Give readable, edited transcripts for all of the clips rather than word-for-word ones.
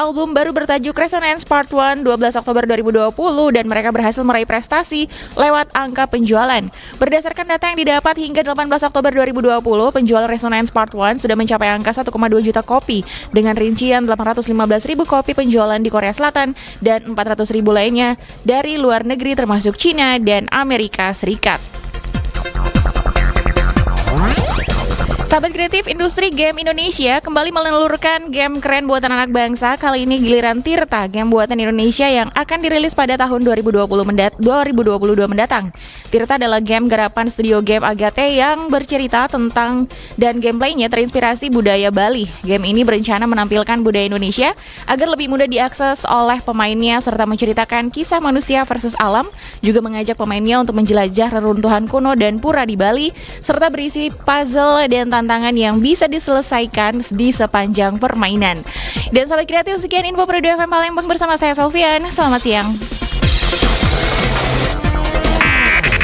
album baru bertajuk Resonance Part 1 12 Oktober 2020 dan mereka berhasil meraih prestasi lewat angka penjualan. Berdasarkan data yang didapat hingga 18 Oktober 2020, penjualan Resonance Part 1 sudah mencapai angka 1,2 juta kopi dengan rincian 815.000 kopi penjualan di Korea Selatan dan 400.000 lainnya dari luar negeri termasuk China dan Amerika Serikat. Sahabat kreatif industri game Indonesia kembali menelurkan game keren buatan anak bangsa. Kali ini giliran Tirta, game buatan Indonesia yang akan dirilis pada tahun 2022 mendatang. Tirta adalah game garapan studio game Agate yang bercerita tentang dan gameplaynya terinspirasi budaya Bali. Game ini berencana menampilkan budaya Indonesia agar lebih mudah diakses oleh pemainnya serta menceritakan kisah manusia versus alam, juga mengajak pemainnya untuk menjelajah reruntuhan kuno dan pura di Bali, serta berisi puzzle dan tantangan yang bisa diselesaikan di sepanjang permainan. Dan sahabat kreatif, sekian info Pro 2 FM Palembang bersama saya Selvian. Selamat siang.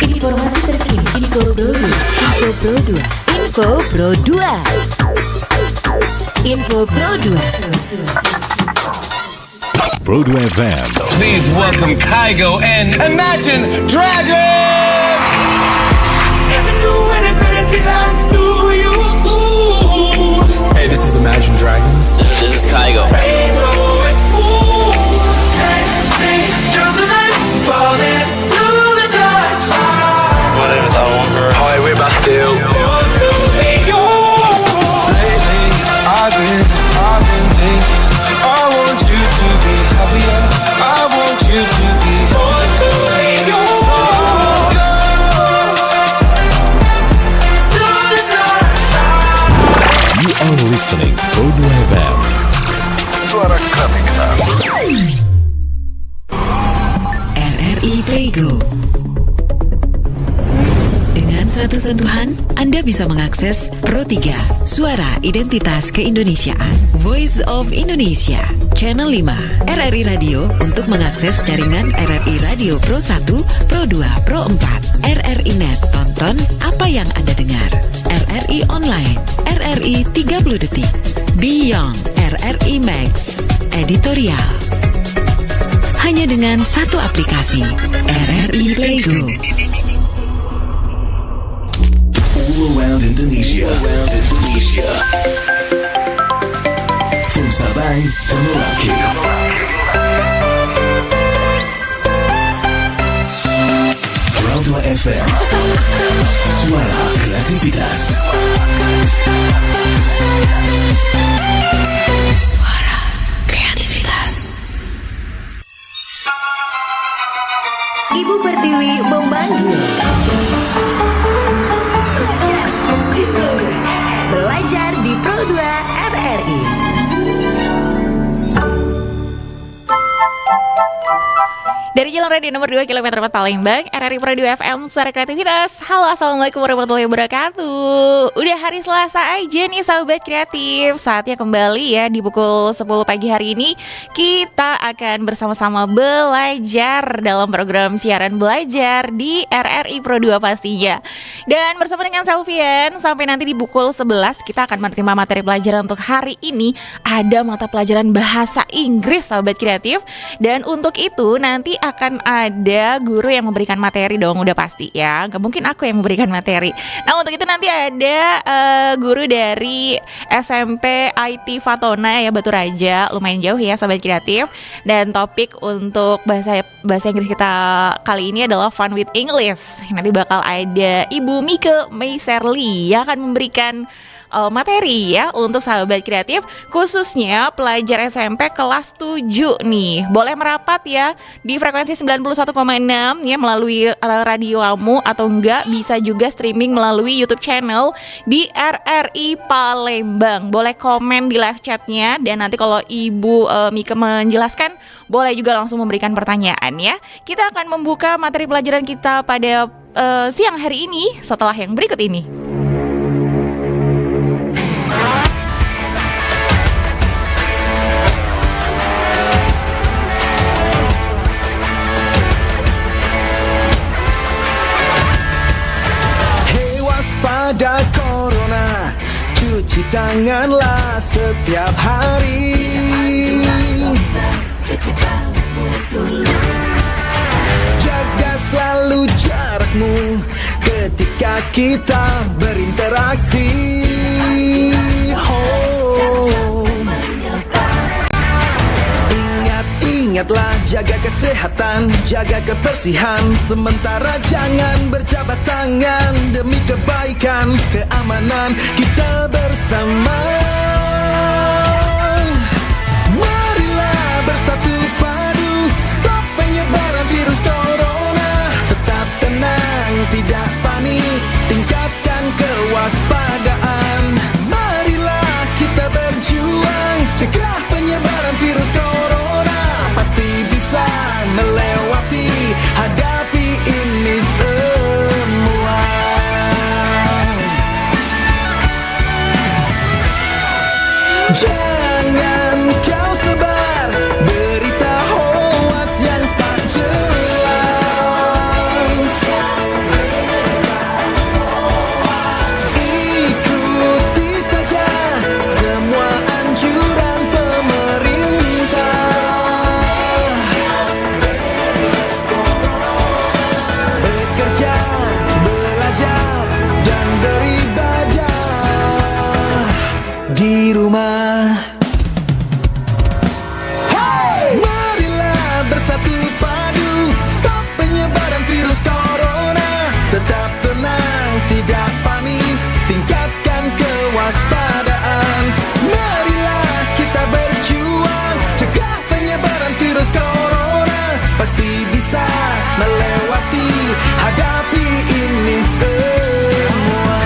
Informasi terkini, Info Pro 2. Pro 2 FM. Please welcome Kygo and Imagine Dragons! Hey, this is Imagine Dragons. This is Kygo. My name is Alan. Hi, we're back there. Lately, I've been thinking, I want you to be happier. I want you to be You are listening Pro 2 FM. Suara kami kenal. RRI Playgo. Dengan satu sentuhan, Anda bisa mengakses Pro 3, Suara Identitas Keindonesiaan, Voice of Indonesia, Channel 5, RRI Radio untuk mengakses jaringan RRI Radio Pro 1, Pro 2, Pro 4, RRI Net, tonton apa yang Anda dengar, RRI Online, RRI 30 Detik, Beyond, RRI Max, Editorial. Hanya dengan satu aplikasi, RRI Playgo. All around Indonesia. From Sabang to Merauke. Pro 2 FM. Suara kreativitas. Suara kreativitas. Ibu Pertiwi memanggil. Belajar di Pro 2 RRI. Dari Jalan Radio nomor 2 km 4 Palembang, RRI Pro 2 FM, Suara Kreativitas. Halo, Assalamualaikum warahmatullahi wabarakatuh. Udah hari Selasa aja nih sahabat kreatif. Saatnya kembali ya di pukul 10 pagi hari ini. Kita akan bersama-sama belajar dalam program siaran belajar di RRI Pro 2 pastinya. Dan bersama dengan Selvian, sampai nanti di pukul 11 kita akan menerima materi pelajaran untuk hari ini. Ada mata pelajaran bahasa Inggris sahabat kreatif. Dan untuk itu nanti akan ada guru yang memberikan materi dong, udah pasti ya. Gak mungkin aku yang memberikan materi. Nah untuk itu nanti ada guru dari SMP IT Fatona ya, Batu Raja. Lumayan jauh ya sahabat kreatif. Dan topik untuk bahasa Inggris kita kali ini adalah Fun with English. Nanti bakal ada Ibu Mike Meiserli yang akan memberikan materi ya untuk sahabat kreatif, khususnya pelajar SMP kelas 7 nih. Boleh merapat ya di frekuensi 91,6 ya melalui radio kamu, atau enggak bisa juga streaming melalui YouTube channel di RRI Palembang. Boleh komen di live chatnya, dan nanti kalau Ibu Mika menjelaskan boleh juga langsung memberikan pertanyaan ya. Kita akan membuka materi pelajaran kita pada siang hari ini setelah yang berikut ini. Ada corona, cuci tanganlah setiap hari. ketika kita berinteraksi. Ingatlah jaga kesehatan, jaga kebersihan. Sementara jangan berjabat tangan demi kebaikan, keamanan kita bersama. Marilah bersatu padu, stop penyebaran virus corona. Tetap tenang, tidak panik, tingkatkan kewaspadaan. Marilah kita berjuang, cegah penyebaran virus corona. Pasti bisa melewati, hadapi ini semua. Jangan kau sebar berita hoax yang tak jelas. Ikuti saja semua anjuran pemerintah. Bekerja, belajar, dan beribadah di rumah. Marilah bersatu padu, stop penyebaran virus corona. Tetap tenang, tidak panik, tingkatkan kewaspadaan. Marilah kita berjuang, cegah penyebaran virus corona. Pasti bisa melewati, hadapi ini semua.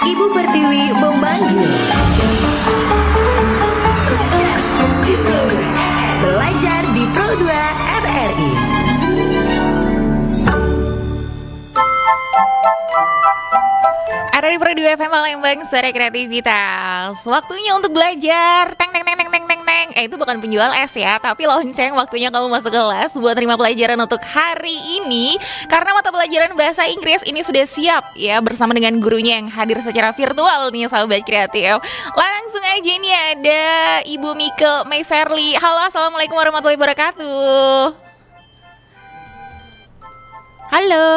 Ibu Pertiwi memanggil. Belajar di Pro 2 RRI. RRI Pro 2 FM Palembang, suara kreativitas. Waktunya untuk belajar. Teng teng teng teng teng teng teng. Itu bukan penjual es ya, tapi lonceng. Waktunya kamu masuk kelas buat terima pelajaran untuk hari ini. Karena mata pelajaran bahasa Inggris ini sudah siap ya, bersama dengan gurunya yang hadir secara virtual nih sahabat kreatif. Langsung aja nih ada Ibu Mike Maiserli. Halo, assalamualaikum warahmatullahi wabarakatuh. Halo.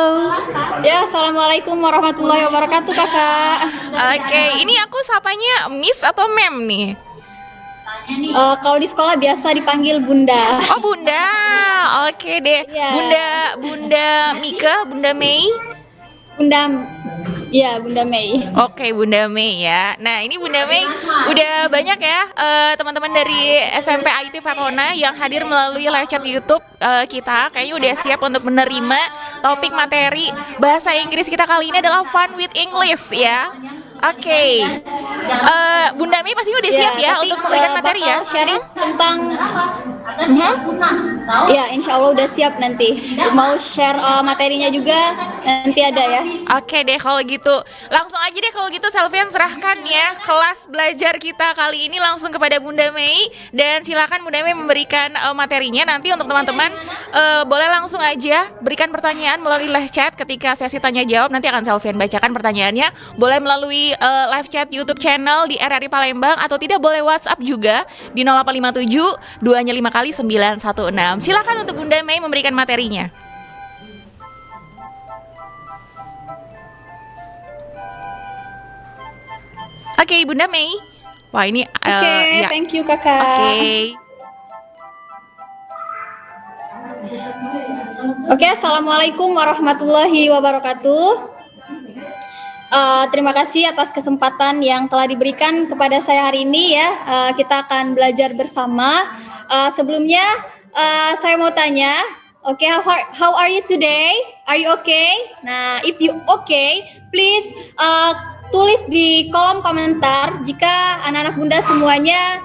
Ya, assalamualaikum warahmatullahi wabarakatuh, kakak. Oke, ini aku sapanya Miss atau Mem nih? Kalau di sekolah biasa dipanggil Bunda. Oh Bunda, oke deh. Iya. Bunda Mika, Bunda Mei. Bunda Mei. Oke, Bunda Mei ya. Nah, ini Bunda Mei udah banyak ya teman-teman dari SMP IT Fatona yang hadir melalui live chat YouTube kita. Kayaknya udah siap untuk menerima topik materi bahasa Inggris kita kali ini adalah Fun with English ya. Oke. Bunda Mei pasti udah siap ya tapi, untuk memberikan materi ya. Sharing tentang Ya, insya Allah udah siap nanti. Mau share materinya juga nanti ada ya. Oke deh kalau gitu. Langsung aja deh kalau gitu Selvian serahkan ya kelas belajar kita kali ini langsung kepada Bunda Mei. Dan silakan Bunda Mei memberikan materinya. Nanti untuk teman-teman boleh langsung aja berikan pertanyaan melalui live chat. Ketika sesi tanya jawab nanti akan Selvian bacakan pertanyaannya. Boleh melalui live chat YouTube channel di RRI Palembang, atau tidak boleh WhatsApp juga di 0857 2-nya 5 kali 916. Silakan untuk Bunda Mei memberikan materinya. Oke, Bunda Mei. Wah, ini Oke, ya. thank you kakak. Oke, assalamualaikum warahmatullahi wabarakatuh. Terima kasih atas kesempatan yang telah diberikan kepada saya hari ini ya. Kita akan belajar bersama. Sebelumnya saya mau tanya, okay, how are you today? Are you okay? Nah, if you okay, please tulis di kolom komentar jika anak-anak Bunda semuanya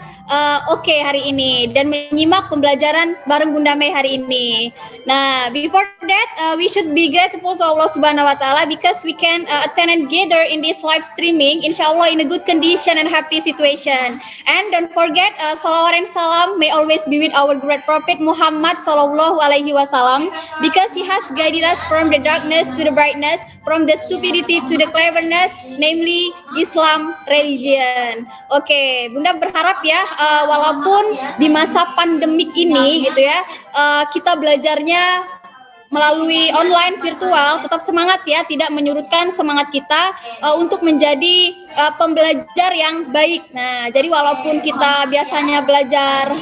oke hari ini dan menyimak pembelajaran bareng Bunda Mei hari ini. Nah, before that, we should be grateful to Allah Subhanahu Wa Taala because we can attend and gather in this live streaming, inshallah in a good condition and happy situation. And don't forget, salawat and salam may always be with our great Prophet Muhammad Sallallahu Alaihi Wasallam because he has guided us from the darkness to the brightness, from the stupidity to the cleverness, namely Islam religion. Oke, Bunda berharap ya, walaupun di masa pandemik ini gitu ya, kita belajarnya melalui online virtual, tetap semangat ya, tidak menyurutkan semangat kita untuk menjadi pembelajar yang baik. Nah, jadi walaupun kita biasanya belajar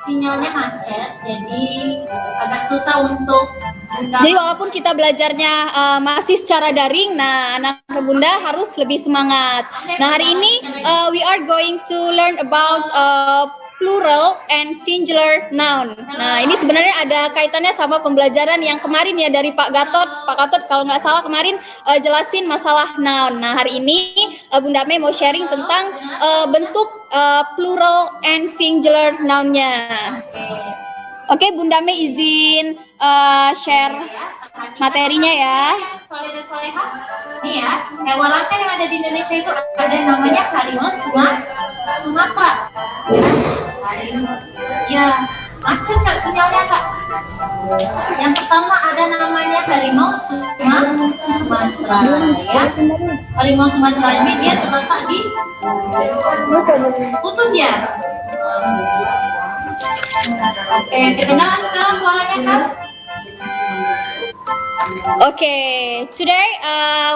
sinyalnya macet, jadi agak susah untuk jadi walaupun kita belajarnya masih secara daring, nah anak Bunda harus lebih semangat. Nah, hari ini we are going to learn about plural and singular noun. Nah, ini sebenarnya ada kaitannya sama pembelajaran yang kemarin ya dari Pak Gatot. Pak Gatot kalau nggak salah kemarin jelasin masalah noun. Nah, hari ini Bunda Mei mau sharing tentang bentuk plural and singular noun-nya. Oke, Bunda Mei izin share materinya ya. Soleh dan soleha. Nih ya, hewan langka yang ada di Indonesia itu ada namanya harimau Sumatera. Harimau. Ya, macet nggak sinyalnya Kak? Yang pertama ada namanya harimau Sumatera ya. Harimau Sumatera ini dia terletak di putus ya. Oke, kedengaran sekarang suaranya Kak? Okay, today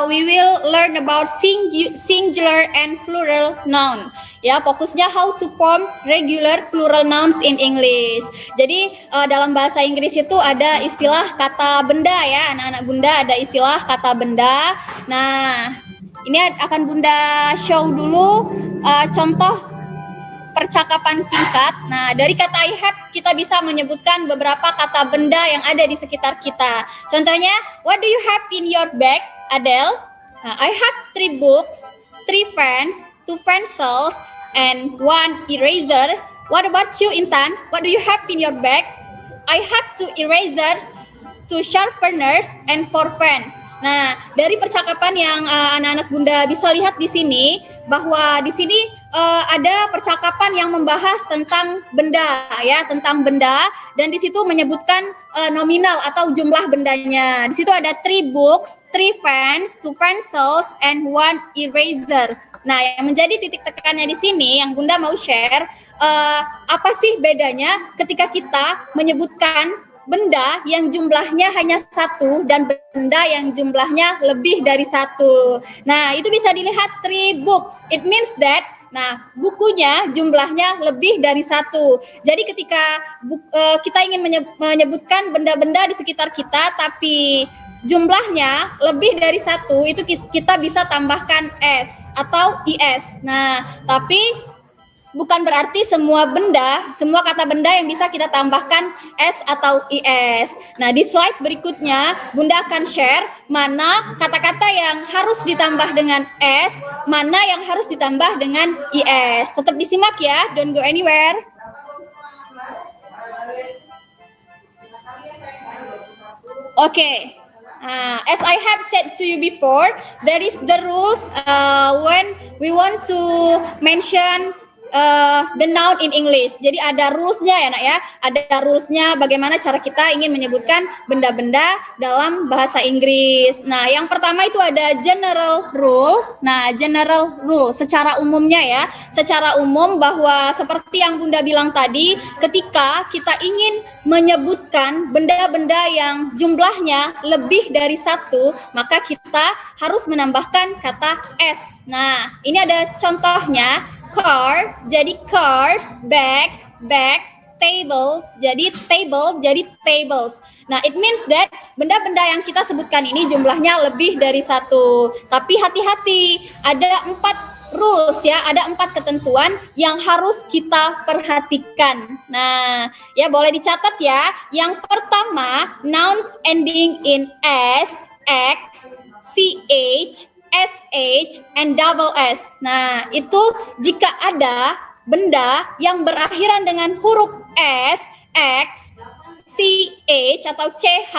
we will learn about singular and plural noun. Ya, fokusnya how to form regular plural nouns in English. Jadi dalam bahasa Inggris itu ada istilah kata benda ya, anak-anak Bunda ada istilah kata benda. Nah, ini akan Bunda show dulu contoh percakapan singkat. Nah, dari kata I have kita bisa menyebutkan beberapa kata benda yang ada di sekitar kita. Contohnya, what do you have in your bag, Adele? Nah, I have 3 books, 3 pens, 2 pencils, and 1 eraser. What about you, Intan? What do you have in your bag? I have 2 erasers, 2 sharpeners, and 4 pens. Nah, dari percakapan yang anak-anak Bunda bisa lihat di sini, bahwa di sini ada percakapan yang membahas tentang benda ya, tentang benda, dan di situ menyebutkan nominal atau jumlah bendanya. Di situ ada 3 books, 3 pens, 2 pencils, and 1 eraser. Nah, yang menjadi titik tekannya di sini yang Bunda mau share, apa sih bedanya ketika kita menyebutkan benda yang jumlahnya hanya 1 dan benda yang jumlahnya lebih dari 1. Nah, itu bisa dilihat 3 books. It means that, nah, bukunya jumlahnya lebih dari 1. Jadi ketika kita ingin menyebutkan benda-benda di sekitar kita, tapi jumlahnya lebih dari 1, itu kita bisa tambahkan S atau IS. Nah, tapi bukan berarti semua benda, semua kata benda yang bisa kita tambahkan S atau IS. Nah, di slide berikutnya, Bunda akan share mana kata-kata yang harus ditambah dengan S, mana yang harus ditambah dengan IS. Tetap disimak ya, don't go anywhere. Okay. As I have said to you before, there is the rules when we want to mention the noun in English. Jadi ada rules-nya ya nak ya. Ada rules-nya bagaimana cara kita ingin menyebutkan benda-benda dalam bahasa Inggris. Nah, yang pertama itu ada general rules. Nah, general rules secara umumnya ya. Secara umum bahwa seperti yang Bunda bilang tadi, ketika kita ingin menyebutkan benda-benda yang jumlahnya lebih dari 1, maka kita harus menambahkan kata S. Nah, ini ada contohnya. Car jadi cars, bag, bags, tables jadi table jadi tables. Nah, it means that benda-benda yang kita sebutkan ini jumlahnya lebih dari 1. Tapi hati-hati, ada 4 rules ya, ada 4 ketentuan yang harus kita perhatikan. Nah, ya boleh dicatat ya. Yang pertama, nouns ending in S, X, CH, SH, and double S. Nah, itu jika ada benda yang berakhiran dengan huruf S, X, CH atau CH,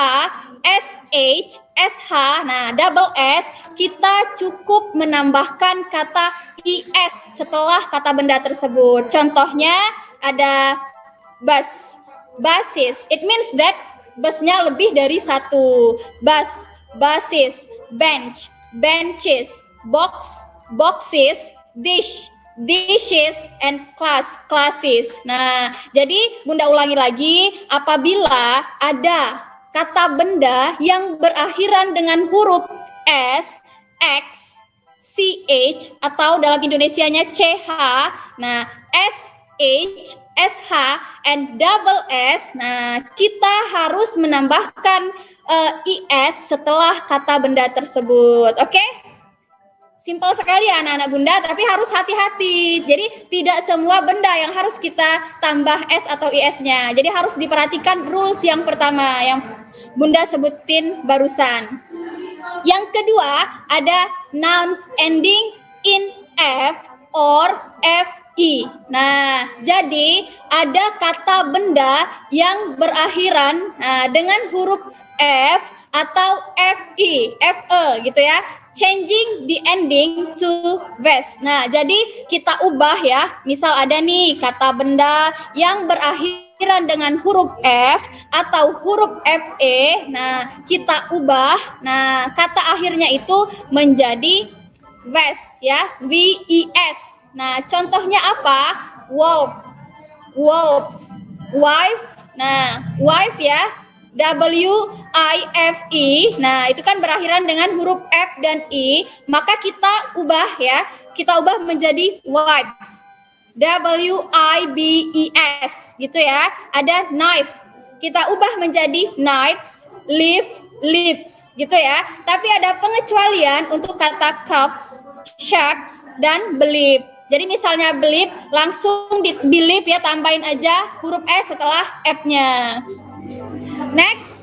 SH, SH, nah double S, kita cukup menambahkan kata IS setelah kata benda tersebut. Contohnya ada bus, basis. It means that busnya lebih dari satu. Bus, basis, bench, benches, box, boxes, dish, dishes, and class, classes. Nah, jadi Bunda ulangi lagi, apabila ada kata benda yang berakhiran dengan huruf S, X, CH, atau dalam Indonesianya CH, nah SH, SH, and double S, nah kita harus menambahkan IS setelah kata benda tersebut. Oke? Simpel sekali ya anak-anak Bunda, tapi harus hati-hati. Jadi tidak semua benda yang harus kita tambah S atau IS-nya. Jadi harus diperhatikan rules yang pertama yang Bunda sebutin barusan. Yang kedua ada nouns ending in F or FE. Nah, jadi ada kata benda yang berakhiran dengan huruf F atau FE, FE gitu ya. Changing the ending to vest. Nah, jadi kita ubah ya. Misal ada nih kata benda yang berakhiran dengan huruf F atau huruf FE. Nah, kita ubah. Nah, kata akhirnya itu menjadi vest ya, VES. Nah, contohnya apa? Wolf, wolves, wife. Nah, wife ya. WIFE, nah itu kan berakhiran dengan huruf F dan I, maka kita ubah ya, kita ubah menjadi wives, WIBES gitu ya. Ada knife, kita ubah menjadi knives, lips gitu ya. Tapi ada pengecualian untuk kata cups, shapes, dan believe. Jadi misalnya believe, langsung di believe ya, tambahin aja huruf S setelah F-nya. Next,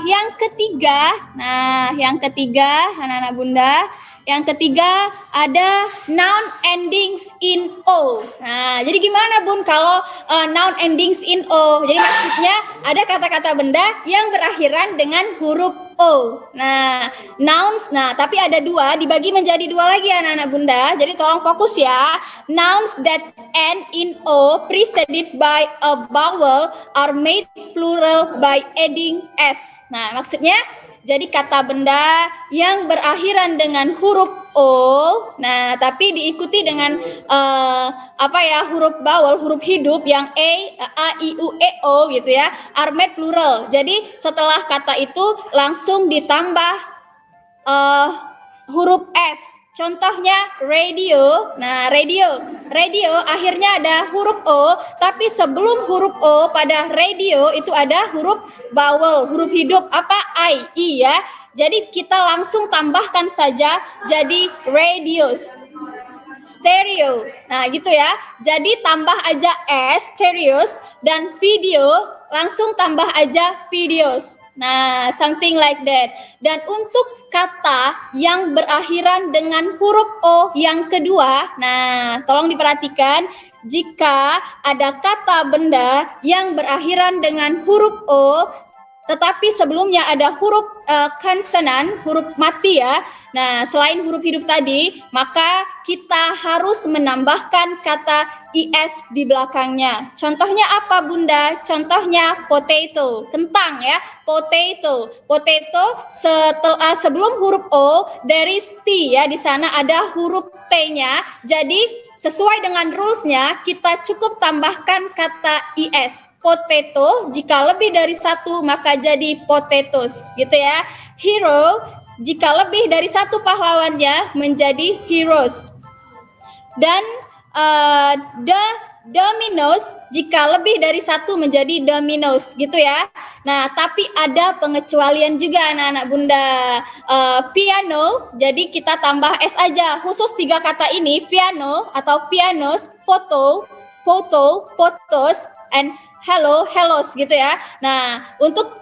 yang ketiga, nah yang ketiga anak-anak Bunda, yang ketiga ada noun endings in O. Nah, jadi gimana Bun kalau noun endings in O? Jadi maksudnya ada kata-kata benda yang berakhiran dengan huruf O. Nah, nouns, nah tapi ada dua, dibagi menjadi dua lagi anak-anak Bunda. Jadi tolong fokus ya. Nouns that end in O preceded by a vowel are made plural by adding S. Nah, maksudnya jadi kata benda yang berakhiran dengan huruf O, nah tapi diikuti dengan huruf vowel, huruf hidup yang A, I, U, E, O gitu ya, are made plural. Jadi setelah kata itu langsung ditambah huruf S. Contohnya radio. Nah, radio akhirnya ada huruf O, tapi sebelum huruf O pada radio itu ada huruf vowel, huruf hidup apa? I ya. Jadi kita langsung tambahkan saja jadi radios. Stereo. Nah, gitu ya. Jadi tambah aja S, stereos, dan video langsung tambah aja videos. Nah, something like that. Dan untuk kata yang berakhiran dengan huruf O yang kedua, nah tolong diperhatikan, jika ada kata benda yang berakhiran dengan huruf O, tetapi sebelumnya ada huruf konsonan, huruf mati ya. Nah, selain huruf hidup tadi, maka kita harus menambahkan kata IS di belakangnya. Contohnya apa Bunda? Contohnya potato, kentang ya, potato. Potato sebelum huruf O, there is T ya, di sana ada huruf T-nya. Jadi sesuai dengan rules-nya, kita cukup tambahkan kata IS. Potato, jika lebih dari satu maka jadi potatoes gitu ya. Hero, jika lebih dari satu pahlawannya menjadi heroes. Dan dominoes, jika lebih dari satu menjadi dominoes gitu ya. Nah, tapi ada pengecualian juga anak-anak Bunda. Piano, jadi kita tambah S aja. Khusus tiga kata ini, piano atau pianos, photo, photos, and hellos gitu ya. Nah, untuk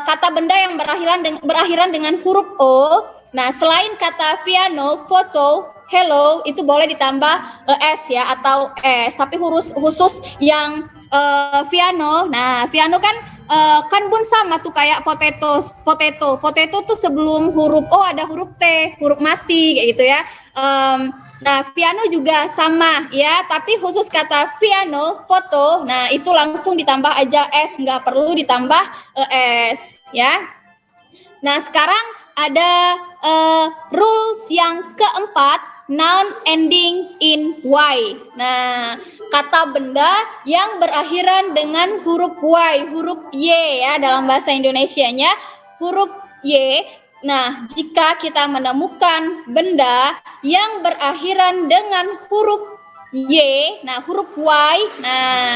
kata benda yang berakhiran dengan huruf O, Nah, selain kata piano, foto, hello itu boleh ditambah s ya atau s. Tapi khusus yang piano. Nah, piano kan bun sama tuh kayak potato. Potato tuh sebelum huruf O ada huruf T, huruf mati kayak gitu ya. Nah, piano juga sama ya, tapi khusus kata piano, foto, nah itu langsung ditambah aja s, nggak perlu ditambah s ya. Nah, sekarang ada rules yang keempat, noun ending in y. Nah, kata benda yang berakhiran dengan huruf y, huruf y ya dalam bahasa Indonesianya, huruf y. Nah, jika kita menemukan benda yang berakhiran dengan huruf y, nah huruf y, nah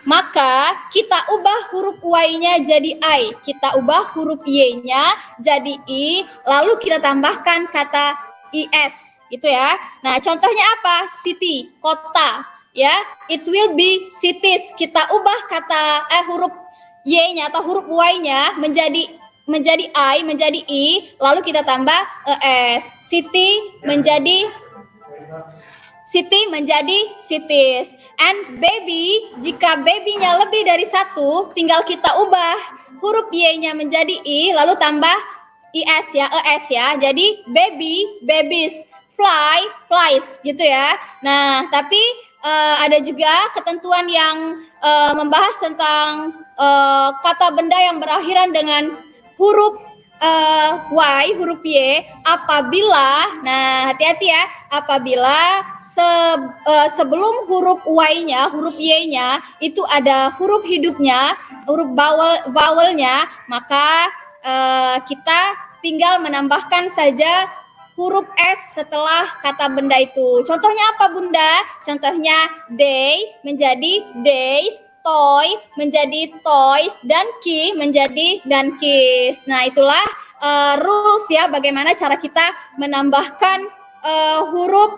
maka kita ubah huruf y-nya jadi I, kita ubah huruf y-nya jadi i, lalu kita tambahkan kata is, gitu ya. Nah, contohnya apa? City, kota, ya. It will be cities. Kita ubah kata huruf y-nya atau huruf y-nya menjadi I, menjadi i, lalu kita tambah s. City menjadi cities. And baby, jika baby-nya lebih dari satu, tinggal kita ubah huruf y-nya menjadi i, lalu tambah is ya, es ya. Jadi baby, babies, fly, flies, gitu ya. Nah, tapi ada juga ketentuan yang membahas tentang kata benda yang berakhiran dengan huruf y, huruf y, apabila, nah hati-hati ya, apabila sebelum huruf y-nya, huruf y-nya itu ada huruf hidupnya, huruf vowelnya, maka kita tinggal menambahkan saja huruf s setelah kata benda itu. Contohnya apa, Bunda? Contohnya day menjadi days, toy menjadi toys, dan key menjadi keys. Nah, itulah rules ya, bagaimana cara kita menambahkan huruf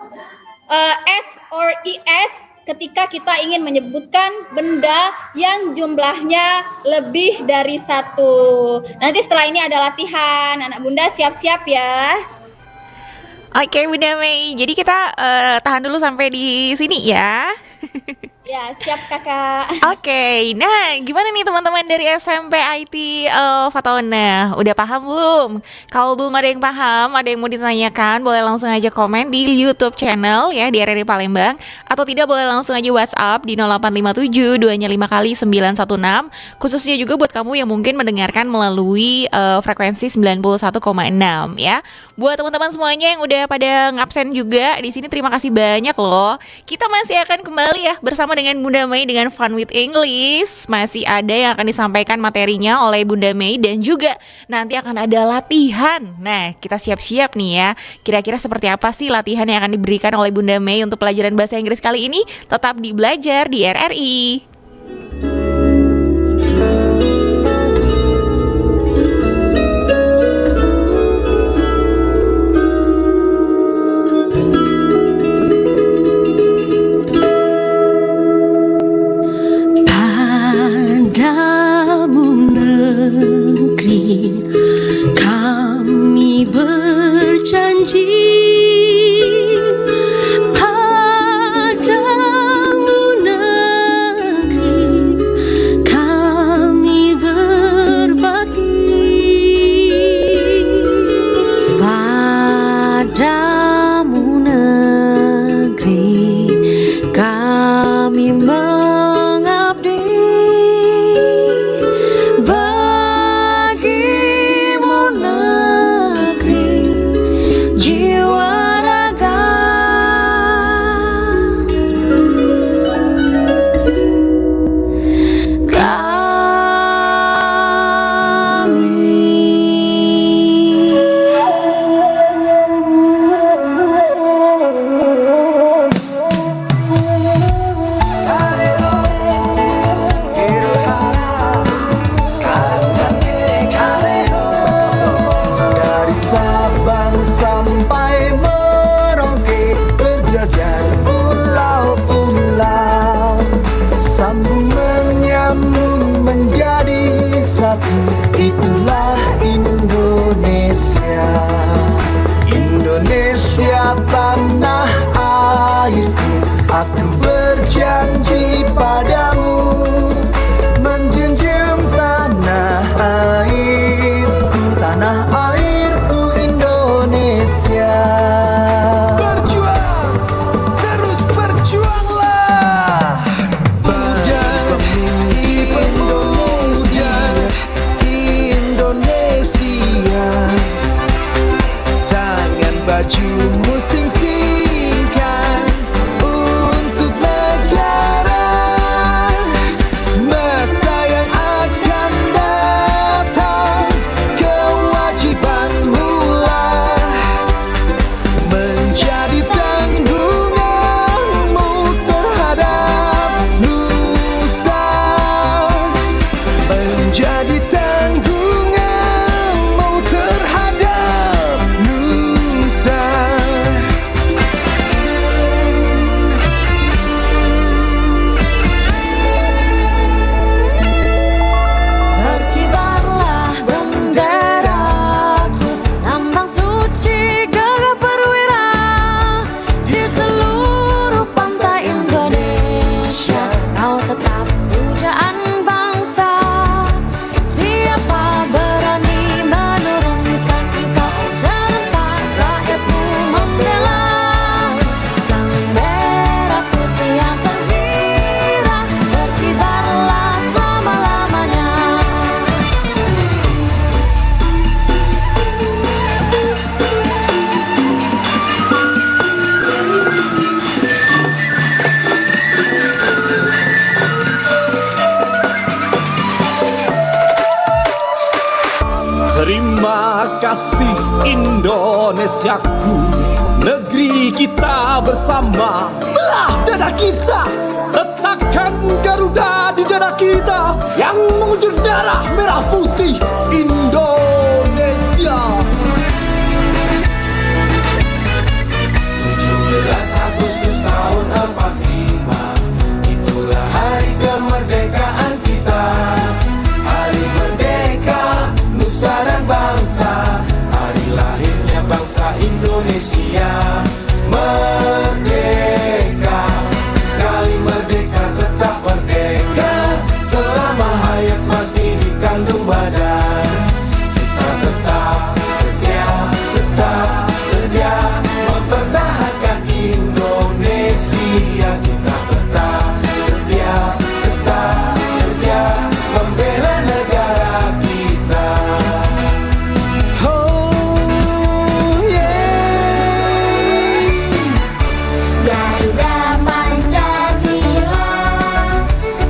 s or es ketika kita ingin menyebutkan benda yang jumlahnya lebih dari satu. Nanti setelah ini ada latihan, anak Bunda siap-siap ya. Oke, Bunda Mei. Jadi kita tahan dulu sampai di sini ya. Ya, siap Kakak. Oke, nah gimana nih teman-teman dari SMP IT Fatona? Udah paham belum? Kalau belum ada yang paham, ada yang mau ditanyakan, boleh langsung aja komen di YouTube channel ya di RRI Palembang. Atau tidak, boleh langsung aja WhatsApp di 0857 2-nya 5 kali 916. Khususnya juga buat kamu yang mungkin mendengarkan melalui frekuensi 91,6 ya. Buat teman-teman semuanya yang udah pada ngabsen juga di sini, terima kasih banyak loh. Kita masih akan kembali ya bersama dengan Bunda Mei dengan Fun with English. Masih ada yang akan disampaikan materinya oleh Bunda Mei, dan juga nanti akan ada latihan. Nah, kita siap-siap nih ya. Kira-kira seperti apa sih latihan yang akan diberikan oleh Bunda Mei untuk pelajaran bahasa Inggris kali ini? Tetap di Belajar di RRI. Kami berjanji padamu negeri Terima kasih Indonesiaku, negeri kita bersama. Belah dada kita, letakkan Garuda di dada kita yang mengucur darah merah putih Indonesia. 17 Agustus tahun 45, itulah hari kemerdekaan kita. Hari merdeka nusa dan bangsa, hari lahirnya bangsa Indonesia. Merdeka, sekali merdeka tetap merdeka, selama hayat masih dikandung badan. Kita tetap setia mempertahankan Indonesia. Kita tetap setia membela negara kita. Oh yeah. Garuda Pancasila,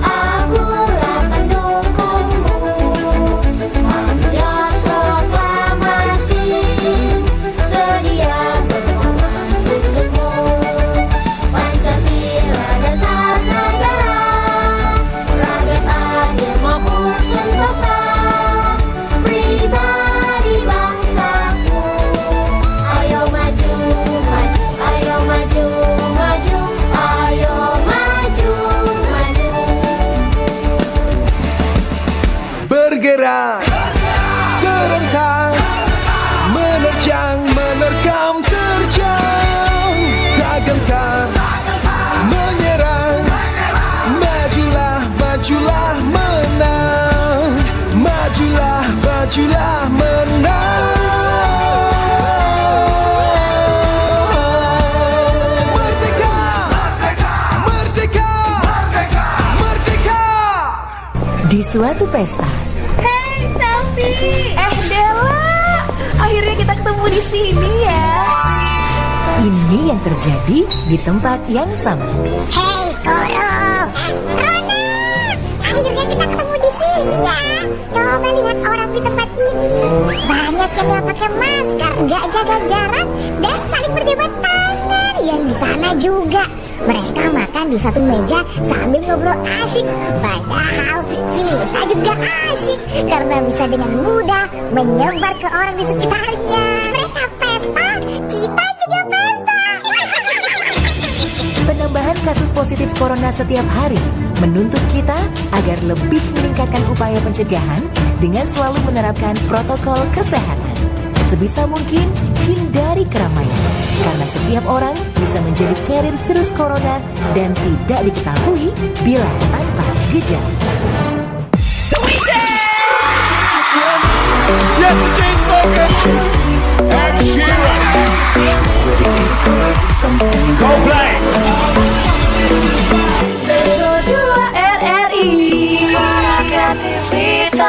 akulah pendukungmu. Patriot proklamasi, sedia berkorban untukmu. Pancasila dasar negara, rakyat adil makmur sentosa, pribadi bangsaku. Ayo maju, maju, ayo maju, maju, ayo maju, maju. Bergerak serentak, menerjang, menerkam, terjang, tak gentar, menyerang. Majulah, majulah, menang. Majulah, majulah, menang. Merdeka, merdeka, merdeka. Di suatu pesta, Hey Selfie. Della, akhirnya kita ketemu di sini ya. ini yang terjadi di tempat yang sama. Hei Koro, Rona, akhirnya kita ketemu di sini ya. Coba lihat orang di tempat ini, banyak yang nggak pakai masker, nggak jaga jarak, dan saling berjabat tangan. Yang di sana juga, mereka makan di satu meja sambil ngobrol asik. Padahal kita juga asik karena bisa dengan mudah menyebar ke orang di sekitarnya. Mereka pesta, kita juga pesta. Penambahan kasus positif corona setiap hari menuntut kita agar lebih meningkatkan upaya pencegahan dengan selalu menerapkan protokol kesehatan. Sebisa mungkin hindari keramaian karena setiap orang bisa menjadi carrier virus corona dan tidak diketahui bila tanpa gejala. RRI Suara Kreativitas.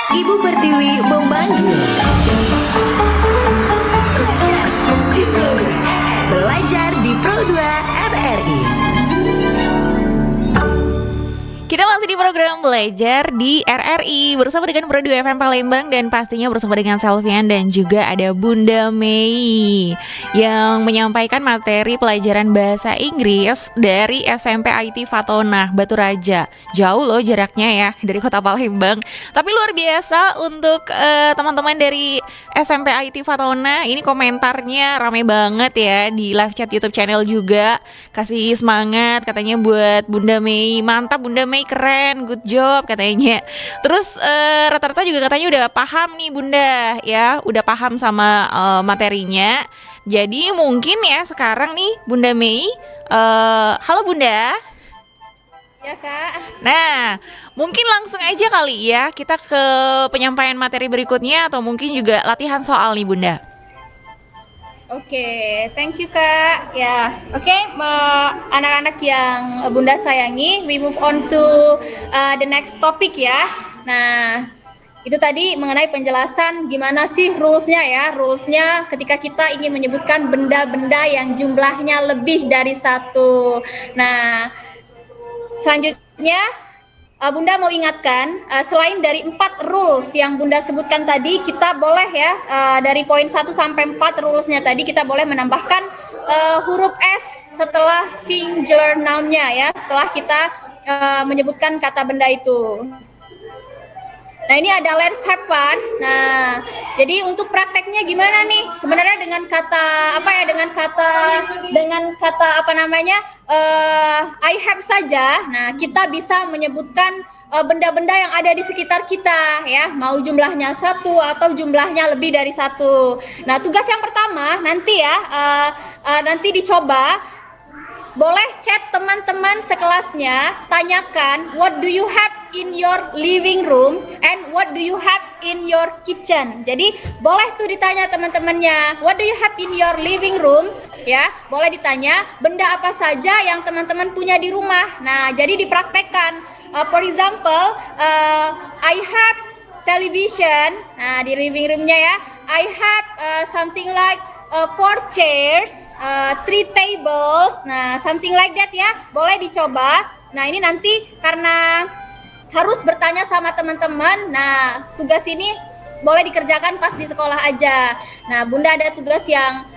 Ibu Pertiwi memanggil. Belajar di Pro 2 RRI. Kita masih di program belajar di RRI bersama dengan Pro 2 FM Palembang dan pastinya bersama dengan Selvian dan juga ada Bunda Mei yang menyampaikan materi pelajaran bahasa Inggris dari SMP IT Fatona Batu Raja. Jauh loh jaraknya ya dari kota Palembang. Tapi luar biasa untuk teman-teman dari SMP IT Fatona. Ini komentarnya rame banget ya di live chat YouTube channel juga. Kasih semangat katanya buat Bunda Mei. Mantap Bunda Mei, keren, good job katanya. Terus rata-rata juga katanya udah paham nih Bunda ya, udah paham sama materinya. Jadi mungkin ya sekarang nih Bunda Mei, halo Bunda. Ya Kak. Nah, mungkin langsung aja kali ya kita ke penyampaian materi berikutnya atau mungkin juga latihan soal nih Bunda. Oke, thank you Kak. Ya, oke, anak-anak yang Bunda sayangi, we move on to the next topic ya. Nah, itu tadi mengenai penjelasan gimana sih rulesnya ya. Rulesnya ketika kita ingin menyebutkan benda-benda yang jumlahnya lebih dari satu. Nah, selanjutnya Bunda mau ingatkan, selain dari 4 rules yang Bunda sebutkan tadi, kita boleh ya, dari poin 1 sampai 4 rulesnya tadi, kita boleh menambahkan huruf S setelah singular noun-nya ya, setelah kita menyebutkan kata benda itu. Nah, ini ada let's have fun. Nah, jadi untuk prakteknya gimana nih? Sebenarnya dengan kata I have saja. Nah, kita bisa menyebutkan benda-benda yang ada di sekitar kita ya, mau jumlahnya 1 atau jumlahnya lebih dari 1. Nah, tugas yang pertama nanti ya, nanti dicoba. Boleh chat teman-teman sekelasnya, tanyakan what do you have in your living room and what do you have in your kitchen. Jadi boleh tuh ditanya teman-temannya, what do you have in your living room? Ya, boleh ditanya benda apa saja yang teman-teman punya di rumah. Nah, jadi dipraktekkan. For example, I have television. Nah, di living roomnya ya, I have something like 4 chairs, 3 tables, nah something like that ya, boleh dicoba. Nah, ini nanti karena harus bertanya sama teman-teman, nah tugas ini boleh dikerjakan pas di sekolah aja. Nah, Bunda ada tugas yang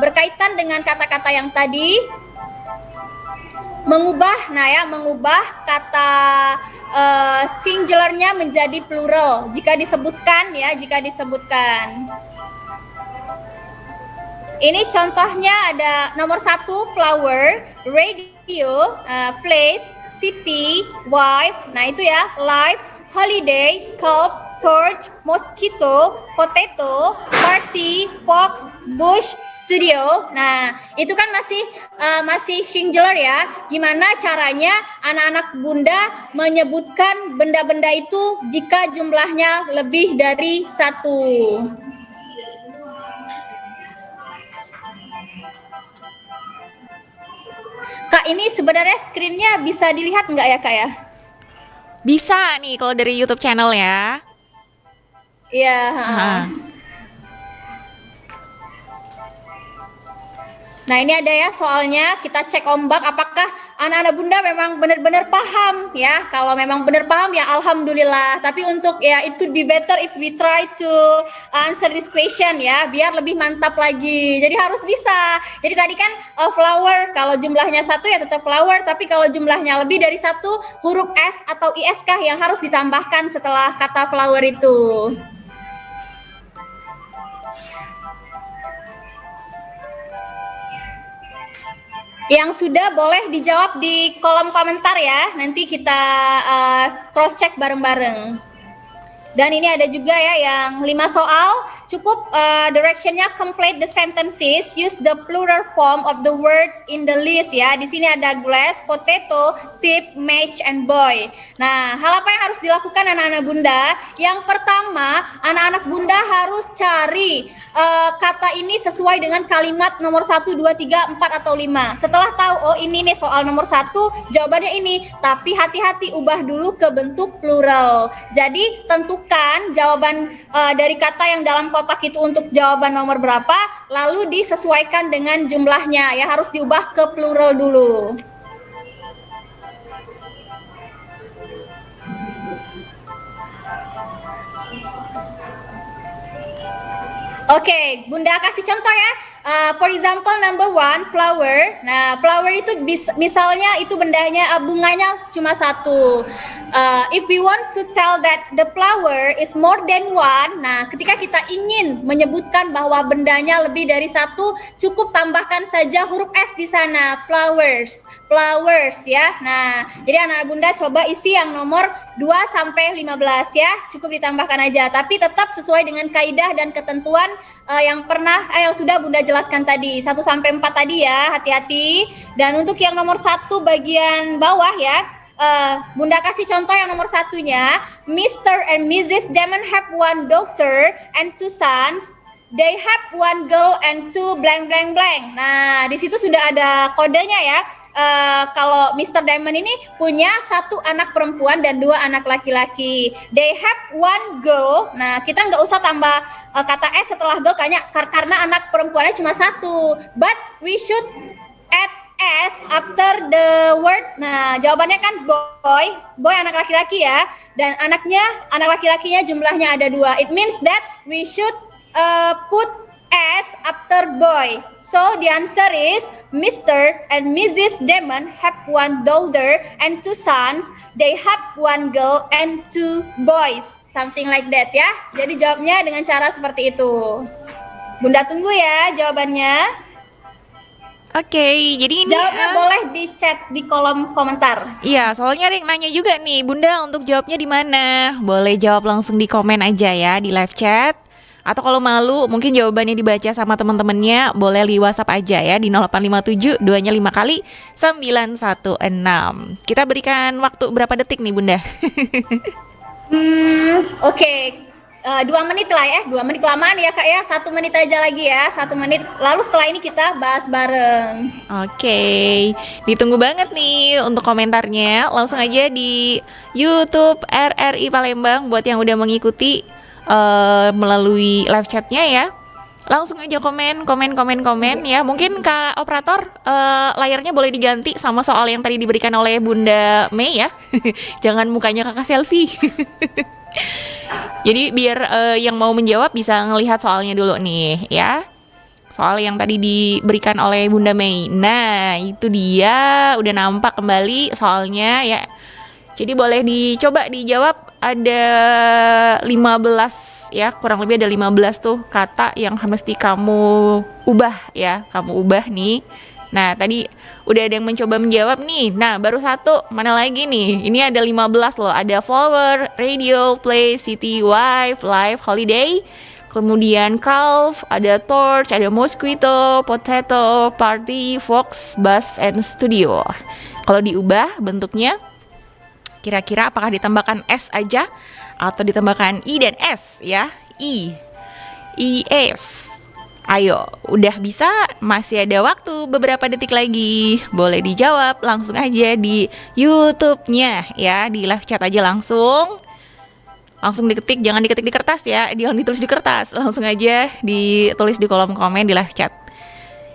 berkaitan dengan kata-kata yang tadi, mengubah kata singularnya menjadi plural jika disebutkan. Ini contohnya ada nomor 1 flower, radio, place, city, wife. Nah, itu ya, life, holiday, cup, torch, mosquito, potato, party, fox, bush, studio. Nah, itu kan masih singular ya. Gimana caranya anak-anak Bunda menyebutkan benda-benda itu jika jumlahnya lebih dari 1? Kak, ini sebenarnya screen-nya bisa dilihat nggak ya, Kak ya? Bisa nih kalau dari YouTube channel ya. Iya. Nah, ini ada ya soalnya, kita cek ombak apakah anak-anak Bunda memang benar-benar paham ya. Kalau memang benar paham ya alhamdulillah. Tapi untuk ya, it could be better if we try to answer this question ya, biar lebih mantap lagi. Jadi harus bisa. Jadi tadi kan flower, kalau jumlahnya 1 ya tetap flower, tapi kalau jumlahnya lebih dari 1, huruf S atau IS kah yang harus ditambahkan setelah kata flower itu. Yang sudah boleh dijawab di kolom komentar ya. Nanti kita cross check bareng-bareng. Dan ini ada juga ya yang 5 soal. Cukup directionnya complete the sentences, use the plural form of the words in the list ya. Di sini ada glass, potato, tip, match, and boy. Nah, hal apa yang harus dilakukan anak-anak Bunda? Yang pertama, anak-anak Bunda harus cari kata ini sesuai dengan kalimat nomor 1, 2, 3, 4, atau 5. Setelah tahu, oh ini nih soal nomor 1, jawabannya ini. Tapi hati-hati, ubah dulu ke bentuk plural. Jadi tentukan jawaban dari kata yang dalam kotak itu untuk jawaban nomor berapa, lalu disesuaikan dengan jumlahnya. Ya, harus diubah ke plural dulu. Oke, Bunda kasih contoh ya. For example, number 1, flower. Nah, flower itu misalnya itu bendanya, bunganya cuma 1. If we want to tell that the flower is more than 1, nah ketika kita ingin menyebutkan bahwa bendanya lebih dari 1, cukup tambahkan saja huruf S di sana, flowers ya. Nah, jadi anak Bunda coba isi yang nomor 2 sampai 15 ya, cukup ditambahkan aja, tapi tetap sesuai dengan kaidah dan ketentuan yang sudah Bunda jelaskan tadi, 1 sampai 4 tadi ya, hati-hati. Dan untuk yang nomor 1 bagian bawah ya, Bunda kasih contoh yang nomor 1-nya, Mr. and Mrs. Damon have 1 daughter and 2 sons. They have 1 girl and 2 blank blank blank. Nah, di situ sudah ada kodenya ya. Kalau Mr. Damon ini punya 1 anak perempuan dan 2 anak laki-laki. They have 1 girl. Nah, kita nggak usah tambah kata S setelah girl karena anak perempuannya cuma 1. But we should add S after the word. Nah, jawabannya kan boy. Boy anak laki-laki ya. Dan anak laki-lakinya jumlahnya ada 2. It means that we should put S after boy. So the answer is Mr. and Mrs. Damon have 1 daughter and 2 sons. They have 1 girl and 2 boys. Something like that ya. Jadi jawabnya dengan cara seperti itu. Bunda tunggu ya jawabannya. Oke, jadi ini Jawabnya boleh di chat di kolom komentar. iya, soalnya ada yang nanya juga nih, Bunda untuk jawabnya di mana? Boleh jawab langsung di komen aja ya di live chat. Atau kalau malu mungkin jawabannya dibaca sama teman-temannya, boleh di WhatsApp aja ya di 0857 2-nya 5 kali 916. Kita berikan waktu berapa detik nih Bunda? Oke. 2 menit lah ya, 2 menit kelamaan ya Kak ya, 1 menit aja lagi ya, 1 menit. Lalu setelah ini kita bahas bareng. Oke, ditunggu banget nih untuk komentarnya. Langsung aja di YouTube RRI Palembang buat yang udah mengikuti melalui live chatnya ya. Langsung aja komen ya. Mungkin Kak Operator layarnya boleh diganti sama soal yang tadi diberikan oleh Bunda Mei ya. Jangan mukanya kakak selfie. Jadi biar yang mau menjawab bisa ngelihat soalnya dulu nih ya. Soal yang tadi diberikan oleh Bunda Mei. Nah, itu dia udah nampak kembali soalnya ya. Jadi boleh dicoba dijawab, ada 15 ya, kurang lebih ada 15 tuh kata yang mesti kamu ubah ya. Kamu ubah nih. Nah, tadi udah ada yang mencoba menjawab nih. Nah, baru satu, mana lagi nih? Ini ada 15 loh. Ada flower, radio, play, city, wife, life, holiday. Kemudian calf, ada torch, ada mosquito, potato, party, fox, bus, and studio. Kalau diubah bentuknya, kira-kira apakah ditambahkan S aja atau ditambahkan I dan S ya? I-S. Ayo, udah bisa? Masih ada waktu beberapa detik lagi. Boleh dijawab langsung aja di YouTube-nya ya, di live chat aja langsung. Langsung diketik, jangan diketik di kertas ya, jangan ditulis di kertas. Langsung aja ditulis di kolom komen di live chat.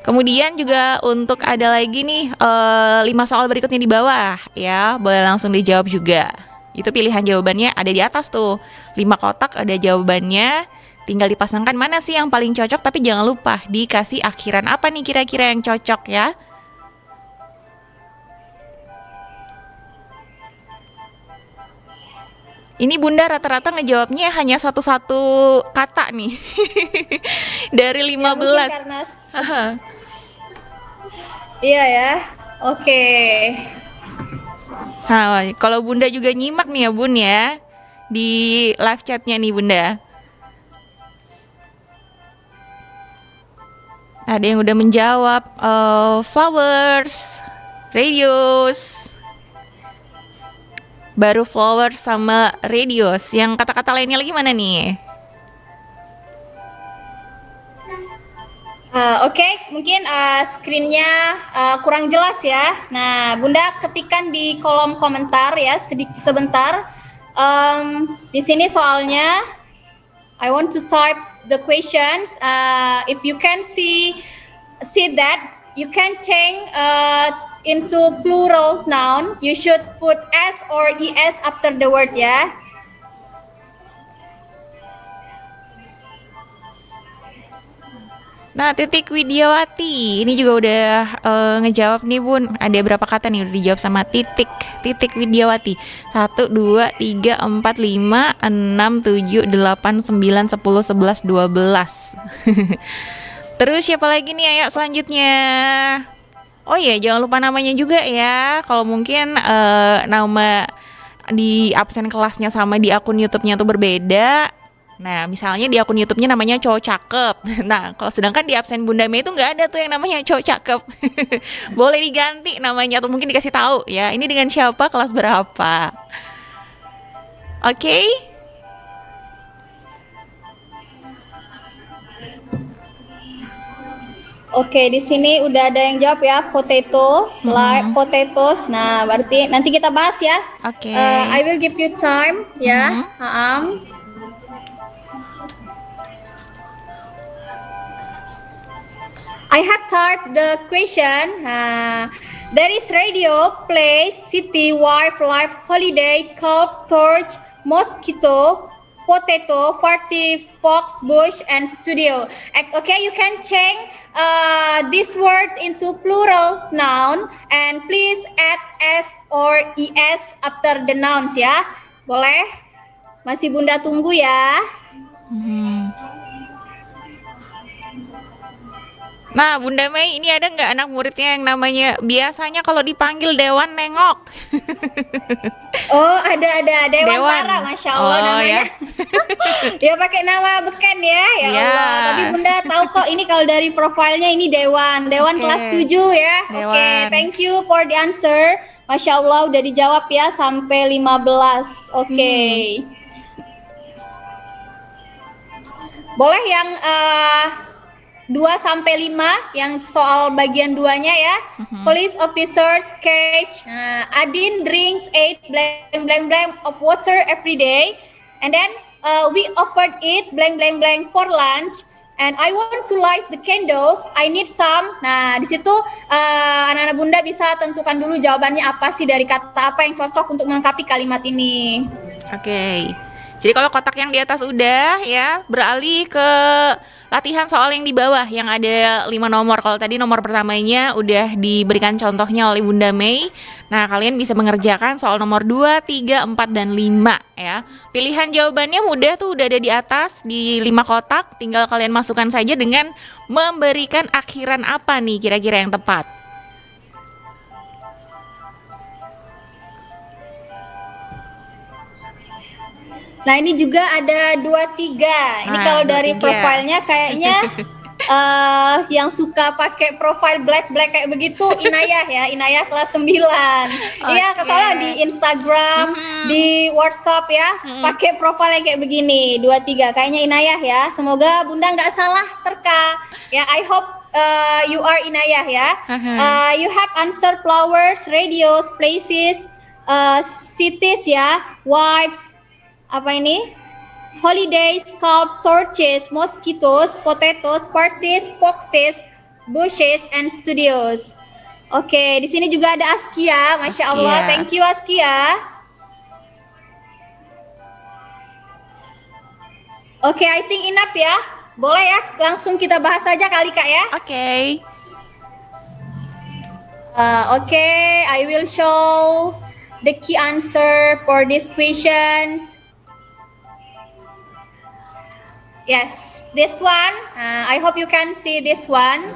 Kemudian juga untuk ada lagi nih 5 soal berikutnya di bawah ya, boleh langsung dijawab juga. Itu pilihan jawabannya ada di atas tuh. 5 kotak ada jawabannya. Tinggal dipasangkan mana sih yang paling cocok, tapi jangan lupa dikasih akhiran apa nih kira-kira yang cocok ya. Ini Bunda rata-rata ngejawabnya hanya satu-satu kata nih. Dari 15. Ya, karena iya ya. Oke. Nah, kalau Bunda juga nyimak nih ya Bun ya, di live chatnya nih Bunda. Ada yang udah menjawab flowers, radios. Baru flowers sama radios. Yang kata-kata lainnya lagi mana nih? Oke, mungkin screen-nya kurang jelas ya. Nah, Bunda ketikkan di kolom komentar ya sebentar. Di sini soalnya I want to type the questions. If you can see that, you can change into plural noun. You should put S or ES after the word ya. Nah, Titik Widiawati ini juga udah ngejawab nih Bun. Ada berapa kata nih udah dijawab sama Titik Widiawati. 1, 2, 3, 4, 5, 6, 7, 8, 9, 10, 11, 12. Terus siapa lagi nih, ayo selanjutnya. Oh iya, jangan lupa namanya juga ya. Kalau mungkin nama di absen kelasnya sama di akun YouTube-nya tuh berbeda. Nah, misalnya di akun YouTube-nya namanya cowok cakep. Nah, kalau sedangkan di absen Bunda Mei itu nggak ada tuh yang namanya cowok cakep. Boleh diganti namanya atau mungkin dikasih tahu ya. Ini dengan siapa, kelas berapa. Oke. Oke, di sini udah ada yang jawab ya, potato, like potatoes. Nah, berarti nanti kita bahas ya. Oke. I will give you time ya. I have thought the question. There is radio, place, city, wildlife, holiday, cup, torch, mosquito, potato, party, fox, bush, and studio. Okay, you can change these words into plural noun and please add s or es after the nouns ya. Boleh? Masih Bunda tunggu ya. Nah, Bunda Mei, ini ada nggak anak muridnya yang namanya biasanya kalau dipanggil Dewan nengok? Oh, ada Dewan Dewan. Tara, Masya Allah namanya. Ya pakai nama beken ya, ya Iya. Allah. Tapi Bunda tahu kok ini kalau dari profilnya ini Dewan Oke. kelas 7 ya. Oke, Dewan. thank you for the answer. Masya Allah udah dijawab ya sampai 15. Oke. Boleh yang 2 sampai 5 yang soal bagian 2-nya ya. Police officers catch Adin drinks 8 blank blank blank of water every day and then we offered it blank blank blank for lunch and I want to light the candles. I need some. Nah, di situ anak-anak Bunda bisa tentukan dulu jawabannya apa sih dari kata apa yang cocok untuk melengkapi kalimat ini. Oke. Jadi kalau kotak yang di atas udah ya, beralih ke latihan soal yang di bawah yang ada 5 nomor. Kalau tadi nomor pertamanya udah diberikan contohnya oleh Bunda Mei. Nah, kalian bisa mengerjakan soal nomor 2, 3, 4, dan 5 ya. Pilihan jawabannya mudah tuh, udah ada di atas di 5 kotak. Tinggal kalian masukkan saja dengan memberikan akhiran apa nih kira-kira yang tepat. Nah, ini juga ada 2, 3. Ini Nah, kalau 2, dari 3. profilnya kayaknya yang suka pakai profile black kayak begitu Inayah ya, Inayah kelas 9. Iya, Oke. soalnya di Instagram, di WhatsApp ya, pakai profile yang kayak begini, 2, 3. Kayaknya Inayah ya. Semoga Bunda nggak salah terka. Ya, I hope you are Inayah ya. You have answered flowers, radios, places, cities ya, wives, apa ini? Holidays, scalp, torches, mosquitoes, potatoes, parties, foxes, bushes, and studios. Oke, di sini juga ada Askia, Masya Allah. Askia. Thank you Askia. Oke, I think enough ya. Boleh ya, langsung kita bahas saja kali Kak ya. Oke. Oke, I will show the key answer for these questions. Yes, this one. I hope you can see this one.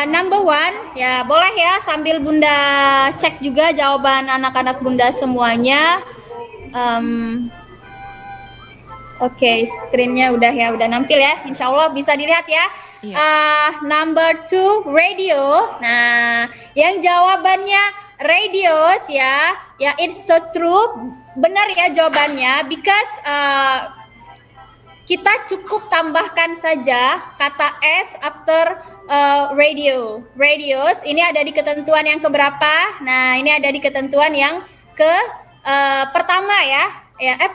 Number 1, ya boleh ya sambil Bunda cek juga jawaban anak-anak Bunda semuanya. Oke, screen-nya udah ya, udah nampil ya. Insya Allah bisa dilihat ya. Number 2, radio. Nah, yang jawabannya radios ya. Ya, it's so true. Benar ya jawabannya, because kita cukup tambahkan saja kata s after radio. Radios ini ada di ketentuan yang keberapa? Nah, ini ada di ketentuan yang ke pertama ya.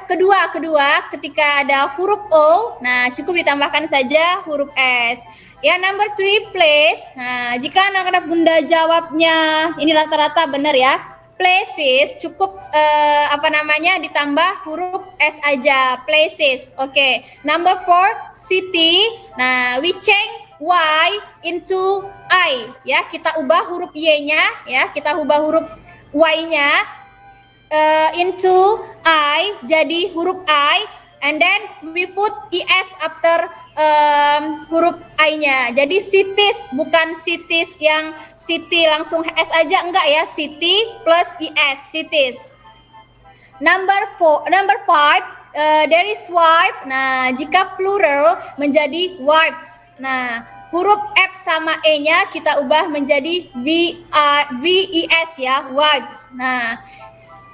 Kedua ketika ada huruf O, nah cukup ditambahkan saja huruf S. Ya, number 3, place. Nah, jika anak-anak Bunda jawabnya ini rata-rata benar ya. Places cukup ditambah huruf S aja, places. Oke. Number 4, city. Nah, we change Y into I ya, kita ubah huruf Y-nya ya, kita ubah huruf Y-nya into I jadi huruf I, and then we put ES after huruf I-nya. Jadi cities, bukan cities yang city langsung S aja, enggak ya, city plus ES, cities. Number 5, there is wife. Nah, jika plural menjadi wives. Nah, huruf F sama E-nya kita ubah menjadi VES ya, wives. Nah,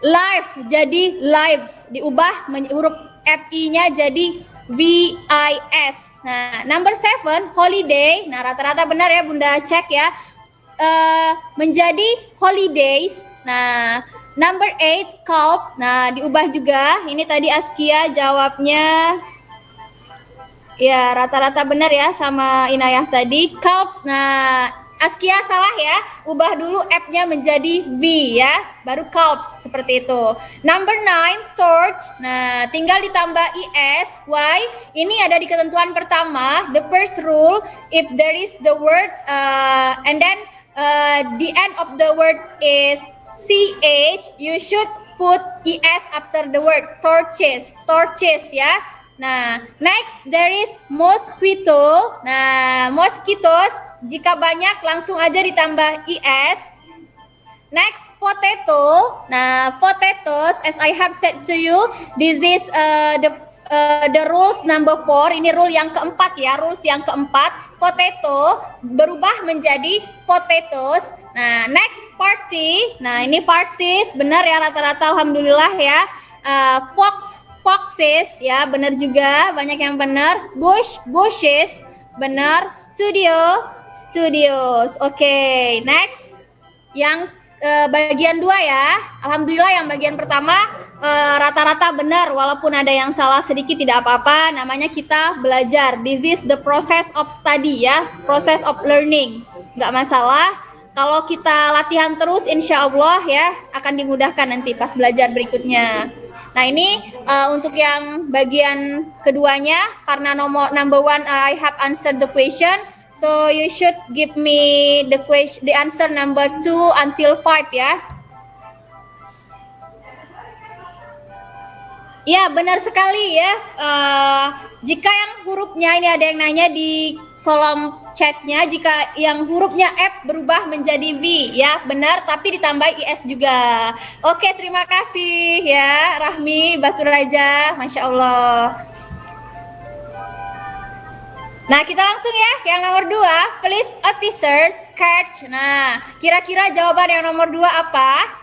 life jadi lives, diubah huruf FI-nya jadi VIS. Nah, number 7, holiday. Nah, rata-rata benar ya, Bunda cek ya. Menjadi holidays. Nah, number 8, cough. Nah, diubah juga. Ini tadi Askia jawabnya. Ya, rata-rata benar ya sama Inayah tadi. Calves. Nah, Askia salah ya. Ubah dulu F-nya menjadi V ya. Baru calves seperti itu. Number 9, torch. Nah, tinggal ditambah ES. Why? Ini ada di ketentuan pertama. The first rule, if there is the word and then the end of the word is CH, you should put ES after the word torches. Torches ya. Nah, next there is mosquito. Nah, mosquitoes jika banyak langsung aja ditambah ES. Next, potato. Nah, potatoes as I have said to you, this is the rules number 4. Ini rule yang keempat ya, rules yang keempat. Potato berubah menjadi potatoes. Nah, next party. Nah, ini parties benar ya rata-rata alhamdulillah ya. Foxes ya, benar juga, banyak yang benar. Bushes, benar. Studios. Oke, next. Yang bagian 2 ya. Alhamdulillah yang bagian pertama rata-rata benar, walaupun ada yang salah sedikit tidak apa-apa, namanya kita belajar. This is the process of study ya, process of learning. Nggak masalah. Kalau kita latihan terus, insya Allah ya akan dimudahkan nanti pas belajar berikutnya. Nah ini untuk yang bagian keduanya, karena number 1 I have answered the question, so you should give me the answer number 2 until 5 ya. Ya benar sekali ya. Jika yang hurufnya, ini ada yang nanya di kolom chatnya, jika yang hurufnya F berubah menjadi V ya, benar, tapi ditambah IS juga. Oke, terima kasih ya Rahmi Batu Raja, Masya Allah. Nah kita langsung ya ke yang nomor 2, police officers catch. Nah kira-kira jawaban yang nomor 2 apa?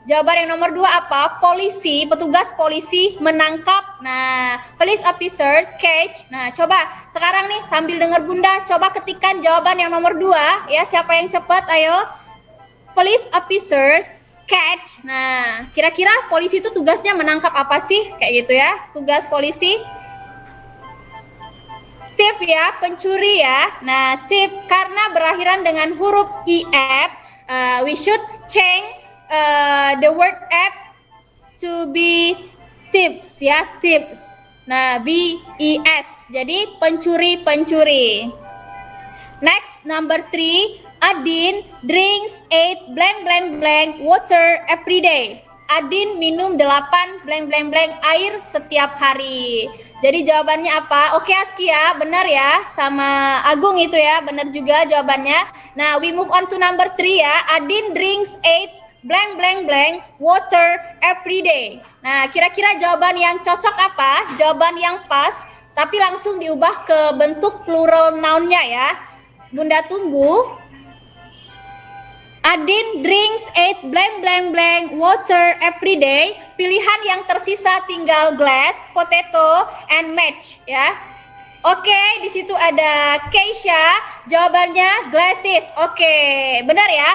Jawaban yang nomor 2 apa? Polisi, petugas polisi menangkap. Nah, police officers catch. Nah, coba sekarang nih sambil dengar Bunda, coba ketikkan jawaban yang nomor 2 ya. Siapa yang cepat? Ayo. Police officers catch. Nah, kira-kira polisi itu tugasnya menangkap apa sih? Kayak gitu ya. Tugas polisi. Thief ya, pencuri ya. Nah, thief karena berakhiran dengan huruf IF, we should change the word F to be thieves ya, thieves. Nah, V-E-S. Jadi pencuri. Next, number 3, Adin drinks 8 blank blank blank water every day. Adin minum 8 blank blank blank air setiap hari. Jadi jawabannya apa? Oke Askia, benar ya. Sama Agung itu ya, benar juga jawabannya. Nah, we move on to number 3 ya. Adin drinks 8 blank blank blank water every day. Nah, kira-kira jawaban yang cocok apa? Jawaban yang pas, tapi langsung diubah ke bentuk plural noun-nya ya. Bunda tunggu. Adin drinks 8 blank blank blank water every day. Pilihan yang tersisa tinggal glass, potato, and match ya. Oke, di situ ada Keisha, jawabannya glasses. Oke, benar ya.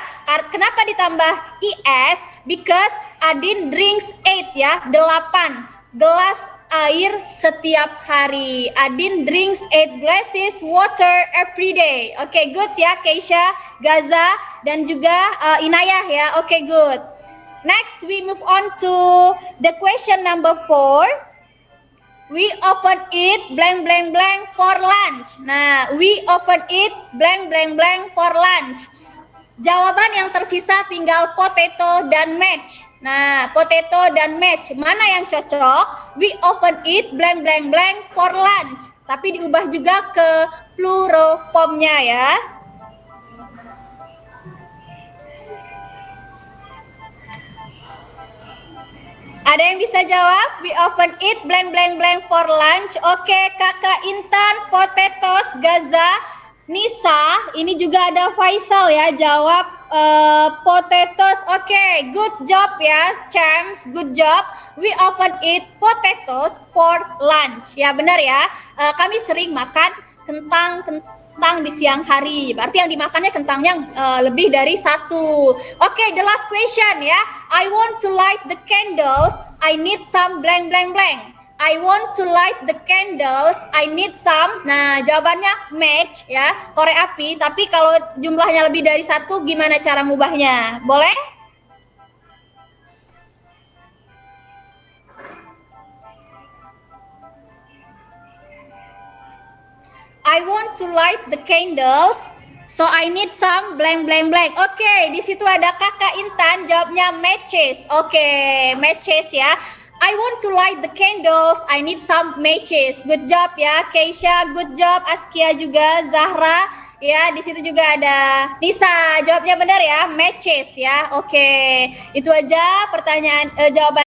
Kenapa ditambah IS? Because Adin drinks 8 ya, 8 gelas air setiap hari. Adin drinks 8 glasses water every day. Oke, good ya Keisha, Gaza, dan juga Inayah ya. Oke, good. Next, we move on to the question number 4. We often eat blank blank blank for lunch. Nah, we often eat blank blank blank for lunch. Jawaban yang tersisa tinggal potato dan match. Nah, potato dan match, mana yang cocok? We often eat blank blank blank for lunch. Tapi diubah juga ke plural formnya ya. Ada yang bisa jawab? We often eat blank blank blank for lunch. Oke, Kakak Intan, potatoes, Gaza, Nisa, ini juga ada Faisal ya, jawab potatoes. Oke, good job ya, Champs, good job. We often eat potatoes for lunch. Ya benar ya, kami sering makan kentang di siang hari. Berarti yang dimakannya kentangnya lebih dari 1. Oke, the last question ya. I want to light the candles. I need some blank blank blank. I want to light the candles. I need some. Nah, jawabannya match ya, korek api. Tapi kalau jumlahnya lebih dari satu, gimana cara ngubahnya? Boleh? I want to light the candles, so I need some blank blank blank. Oke, di situ ada Kakak Intan, jawabnya matches. Oke, matches ya. I want to light the candles, I need some matches. Good job ya, Keisha. Good job, Askia juga, Zahra. Ya, di situ juga ada Nisa. Jawabnya benar ya, matches ya. Oke, itu aja pertanyaan jawaban